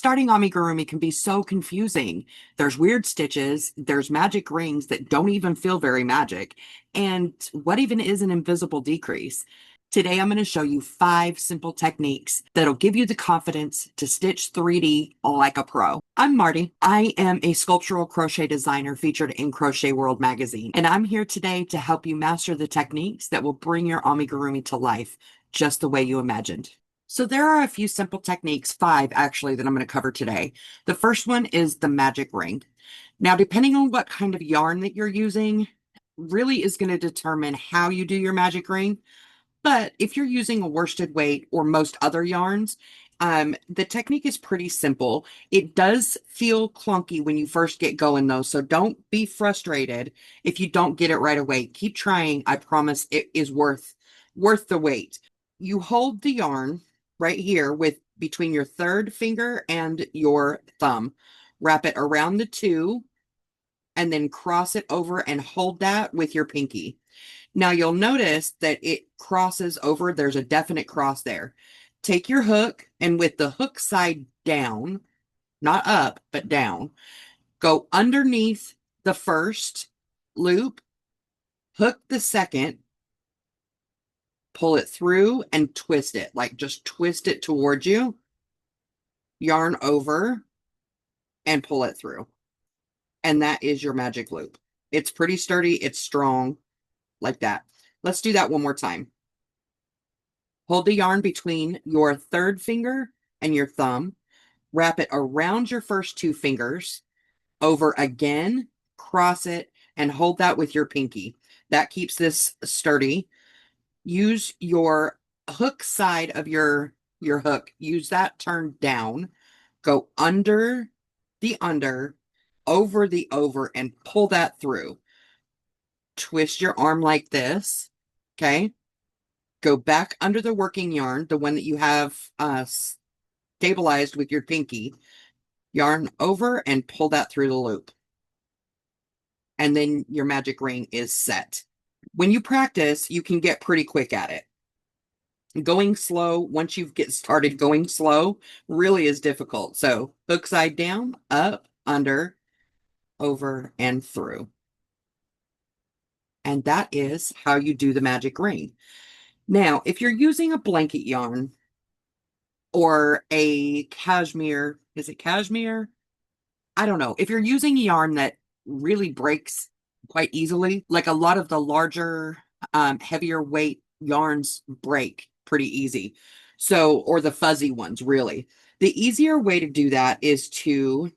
Starting amigurumi can be so confusing. There's weird stitches, there's magic rings that don't even feel very magic, and what even is an invisible decrease? Today I'm going to show you 5 simple techniques that'll give you the confidence to stitch 3D like a pro. I'm Marty. I am a sculptural crochet designer featured in Crochet World magazine, and I'm here today to help you master the techniques that will bring your amigurumi to life just the way you imagined. So there are a few simple techniques, 5 actually, that I'm going to cover today. The first one is the magic ring. Now, depending on what kind of yarn that you're using, really is going to determine how you do your magic ring. But if you're using a worsted weight or most other yarns, the technique is pretty simple. It does feel clunky when you first get going though, so don't be frustrated if you don't get it right away. Keep trying. I promise it is worth the wait. You hold the yarn right here with between your third finger and your thumb. Wrap it around the 2 and then cross it over and hold that with your pinky. Now you'll notice that it crosses over. There's a definite cross there. Take your hook and with the hook side down, not up, but down, go underneath the first loop, hook the second, pull it through and twist it, like just twist it towards you, yarn over and pull it through. And that is your magic loop. It's pretty sturdy. It's strong like that. Let's do that one more time. Hold the yarn between your third finger and your thumb. Wrap it around your first 2 fingers, over again, cross it, and hold that with your pinky. That keeps this sturdy. Use your hook side of your hook. Use that turned down. Go under the under, over the over, and pull that through. Twist your arm like this, okay? Go back under the working yarn, the one that you have stabilized with your pinky. Yarn over and pull that through the loop. And then your magic ring is set. When you practice, you can get pretty quick at it. Going slow, once you get started going slow, really is difficult. So hook side down, up, under, over, and through. And that is how you do the magic ring. Now, if you're using a blanket yarn or a cashmere, is it cashmere? I don't know. If you're using yarn that really breaks quite easily, like a lot of the larger, heavier weight yarns break pretty easy. So, or the fuzzy ones, really. The easier way to do that is to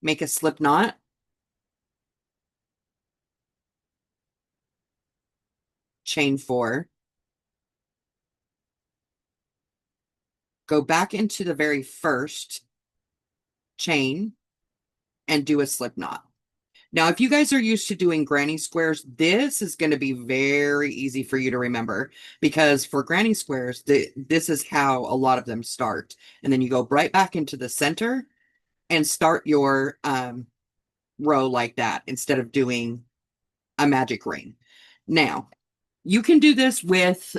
make a slip knot. Chain 4. Go back into the very first chain and do a slip knot. Now, if you guys are used to doing granny squares, this is going to be very easy for you to remember because for granny squares, this is how a lot of them start. And then you go right back into the center and start your row like that instead of doing a magic ring. Now, you can do this with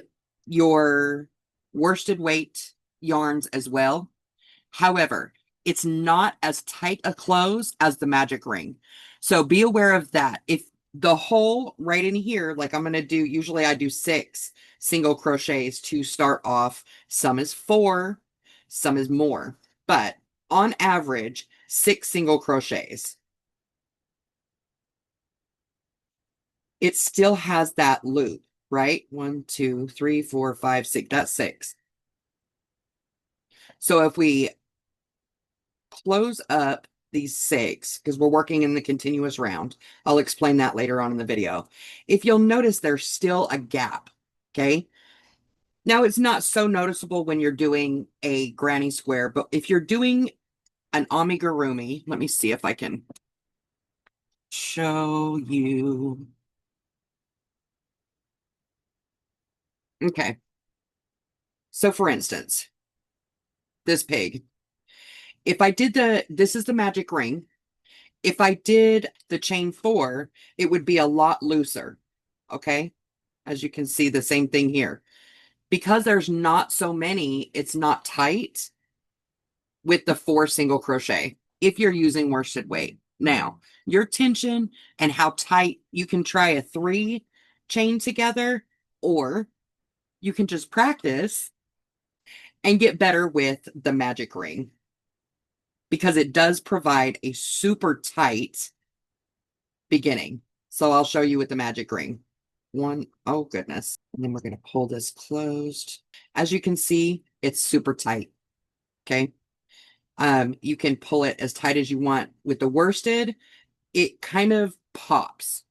your worsted weight yarns as well. However, it's not as tight a close as the magic ring. So be aware of that. If the hole right in here, like I'm going to do, usually I do 6 single crochets to start off. Some is 4, some is more, but on average, 6 single crochets. It still has that loop, right? 1, 2, 3, 4, 5, 6. That's 6. So if we close up these 6, because we're working in the continuous round, I'll explain that later on in the video. If you'll notice, there's still a gap, okay? Now, it's not so noticeable when you're doing a granny square, but if you're doing an amigurumi, let me see if I can show you. Okay. So for instance, this pig, if I did this is the magic ring. If I did the chain 4, it would be a lot looser. Okay. As you can see, the same thing here. Because there's not so many, it's not tight. with the 4 single crochet if you're using worsted weight. Now, your tension and how tight, you can try a 3 chain together, or you can just practice and get better with the magic ring, because it does provide a super tight beginning. So I'll show you with the magic ring. One, oh goodness. And then we're going to pull this closed. As you can see, it's super tight. Okay. You can pull it as tight as you want. With the worsted, it kind of pops.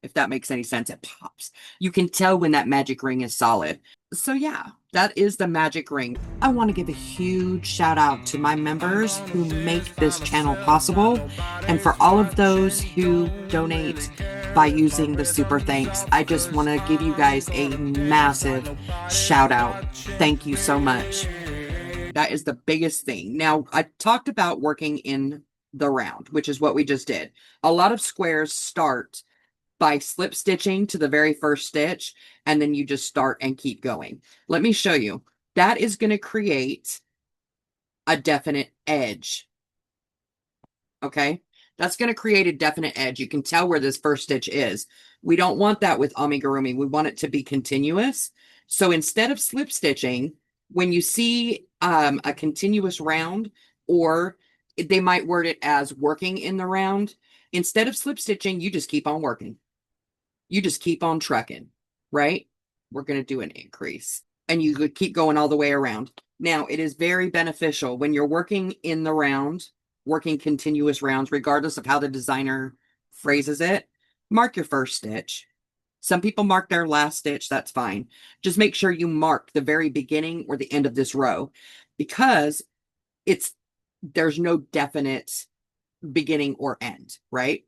If that makes any sense, it pops. You can tell when that magic ring is solid. So yeah, that is the magic ring. I want to give a huge shout out to my members who make this channel possible, and for all of those who donate by using the super thanks. I just want to give you guys a massive shout out. Thank you so much. That is the biggest thing. Now, I talked about working in the round, which is what we just did. A lot of squares start by slip stitching to the very first stitch, and then you just start and keep going. Let me show you. That is going to create a definite edge. Okay? That's going to create a definite edge. You can tell where this first stitch is. We don't want that with amigurumi. We want it to be continuous. So instead of slip stitching, when you see a continuous round, or they might word it as working in the round, instead of slip stitching, you just keep on working. You just keep on trucking, right? We're going to do an increase, and you could keep going all the way around. Now, it is very beneficial when you're working in the round, working continuous rounds, regardless of how the designer phrases it. Mark your first stitch. Some people mark their last stitch. That's fine. Just make sure you mark the very beginning or the end of this row, because there's no definite beginning or end, right?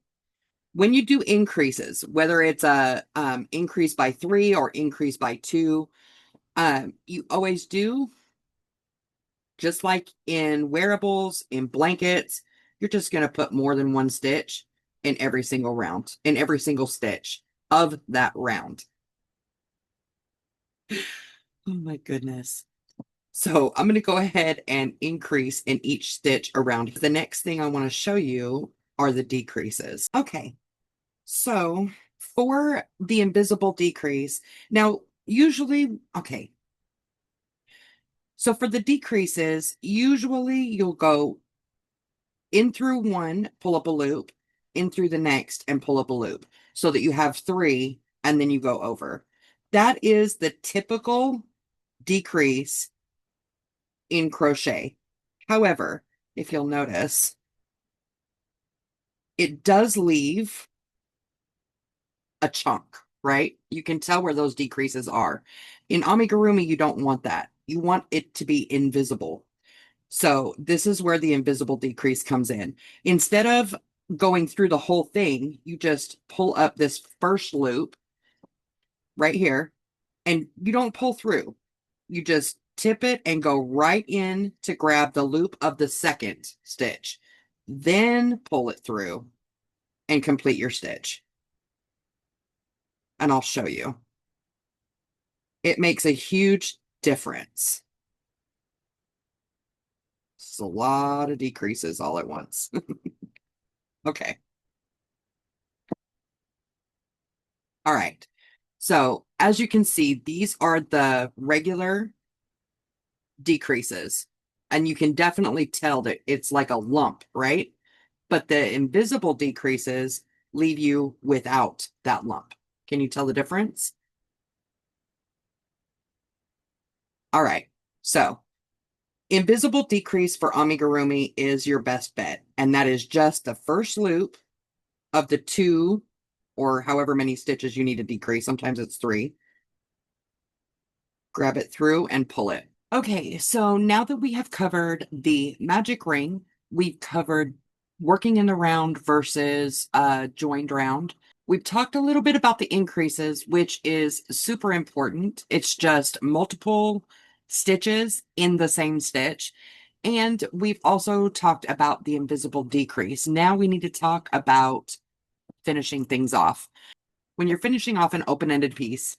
When you do increases, whether it's a increase by 3 or increase by 2, you always do, just like in wearables, in blankets, you're just going to put more than 1 stitch in every single round, in every single stitch of that round. Oh my goodness. So I'm going to go ahead and increase in each stitch around. The next thing I want to show you are the decreases. Okay. So for the invisible decrease, now usually, okay. So for the decreases, usually you'll go in through one, pull up a loop, in through the next, and pull up a loop, so that you have 3, and then you go over. That is the typical decrease in crochet. However, if you'll notice, it does leave a chunk, right? You can tell where those decreases are. In amigurumi, you don't want that. You want it to be invisible. So this is where the invisible decrease comes in. Instead of going through the whole thing, you just pull up this first loop right here, and you don't pull through. You just tip it and go right in to grab the loop of the second stitch. Then pull it through and complete your stitch. And I'll show you. It makes a huge difference. It's a lot of decreases all at once. Okay. All right. So as you can see, these are the regular decreases. And you can definitely tell that it's like a lump, right? But the invisible decreases leave you without that lump. Can you tell the difference? All right. So invisible decrease for amigurumi is your best bet. And that is just the first loop of the 2 or however many stitches you need to decrease. Sometimes it's 3. Grab it through and pull it. Okay, so now that we have covered the magic ring, we've covered working in the round versus joined round. We've talked a little bit about the increases, which is super important. It's just multiple stitches in the same stitch. And we've also talked about the invisible decrease. Now we need to talk about finishing things off. When you're finishing off an open-ended piece,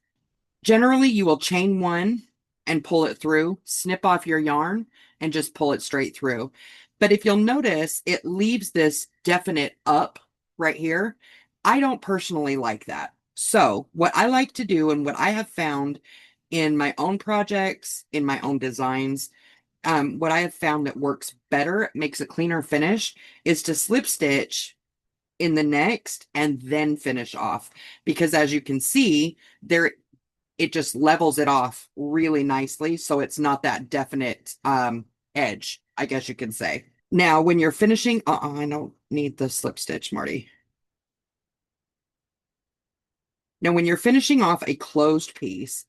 generally you will chain 1 and pull it through, snip off your yarn and just pull it straight through. But if you'll notice, it leaves this definite up right here. I don't personally like that. So what I like to do and what I have found in my own projects, in my own designs, what I have found that works better, makes a cleaner finish, is to slip stitch in the next and then finish off. Because as you can see, there it just levels it off really nicely. So it's not that definite edge, I guess you can say. Now, when you're finishing, I don't need the slip stitch, Marty. Now, when you're finishing off a closed piece,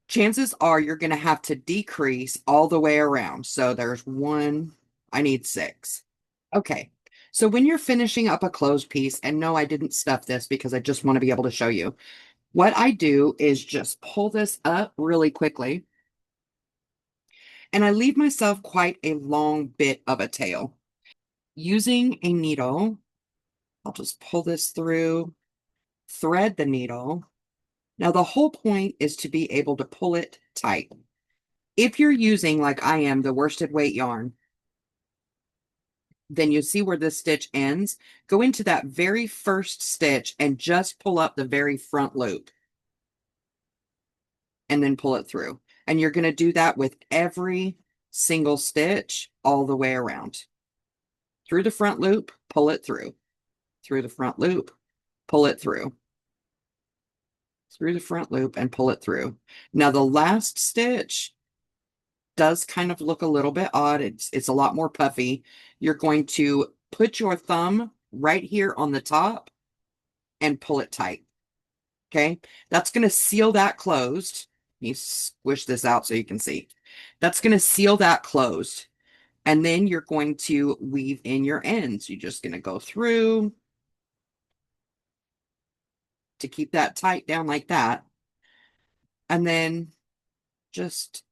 chances are you're going to have to decrease all the way around. So there's one, I need 6. Okay. So when you're finishing up a closed piece, and no, I didn't stuff this because I just want to be able to show you. What I do is just pull this up really quickly, and I leave myself quite a long bit of a tail. Using a needle, I'll just pull this through, thread the needle. Now, the whole point is to be able to pull it tight. If you're using, like I am, the worsted weight yarn, then you see where this stitch ends. Go into that very first stitch and just pull up the very front loop and then pull it through. And you're going to do that with every single stitch all the way around. Through the front loop, pull it through. Through the front loop, pull it through. Through the front loop and pull it through. Now the last stitch does kind of look a little bit odd. It's a lot more puffy. You're going to put your thumb right here on the top and pull it tight. Okay, that's going to seal that closed. Let me squish this out so you can see. That's going to seal that closed. And then you're going to weave in your ends. You're just going to go through to keep that tight down like that. And then just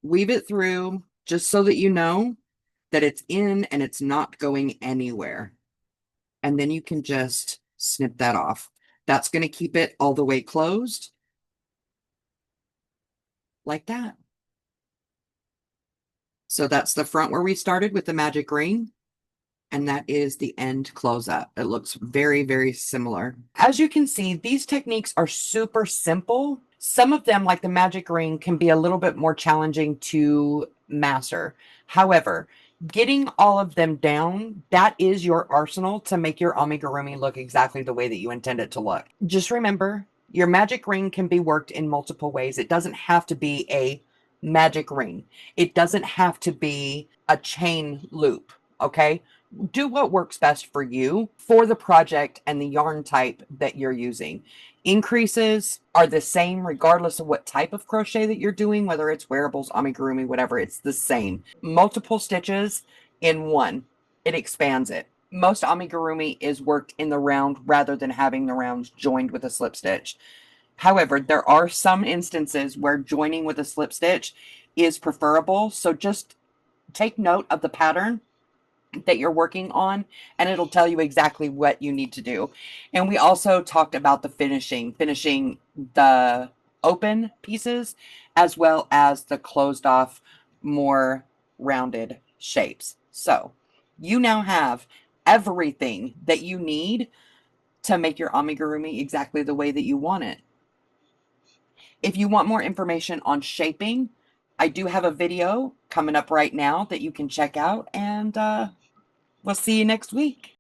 weave it through just so that you know that it's in and it's not going anywhere. And then you can just snip that off. That's going to keep it all the way closed like that. So that's the front where we started with the magic ring. And that is the end close up. It looks very, very similar. As you can see, these techniques are super simple. Some of them, like the magic ring, can be a little bit more challenging to master. However, getting all of them down, that is your arsenal to make your amigurumi look exactly the way that you intend it to look. Just remember, your magic ring can be worked in multiple ways. It doesn't have to be a magic ring. It doesn't have to be a chain loop, okay? Do what works best for you for the project and the yarn type that you're using. Increases are the same regardless of what type of crochet that you're doing, whether it's wearables, amigurumi, whatever, it's the same. Multiple stitches in one, it expands it. Most amigurumi is worked in the round rather than having the rounds joined with a slip stitch. However, there are some instances where joining with a slip stitch is preferable. So just take note of the pattern that you're working on, and it'll tell you exactly what you need to do. And we also talked about the finishing the open pieces as well as the closed off, more rounded shapes. So you now have everything that you need to make your amigurumi exactly the way that you want it. If you want more information on shaping, I do have a video coming up right now that you can check out, and we'll see you next week.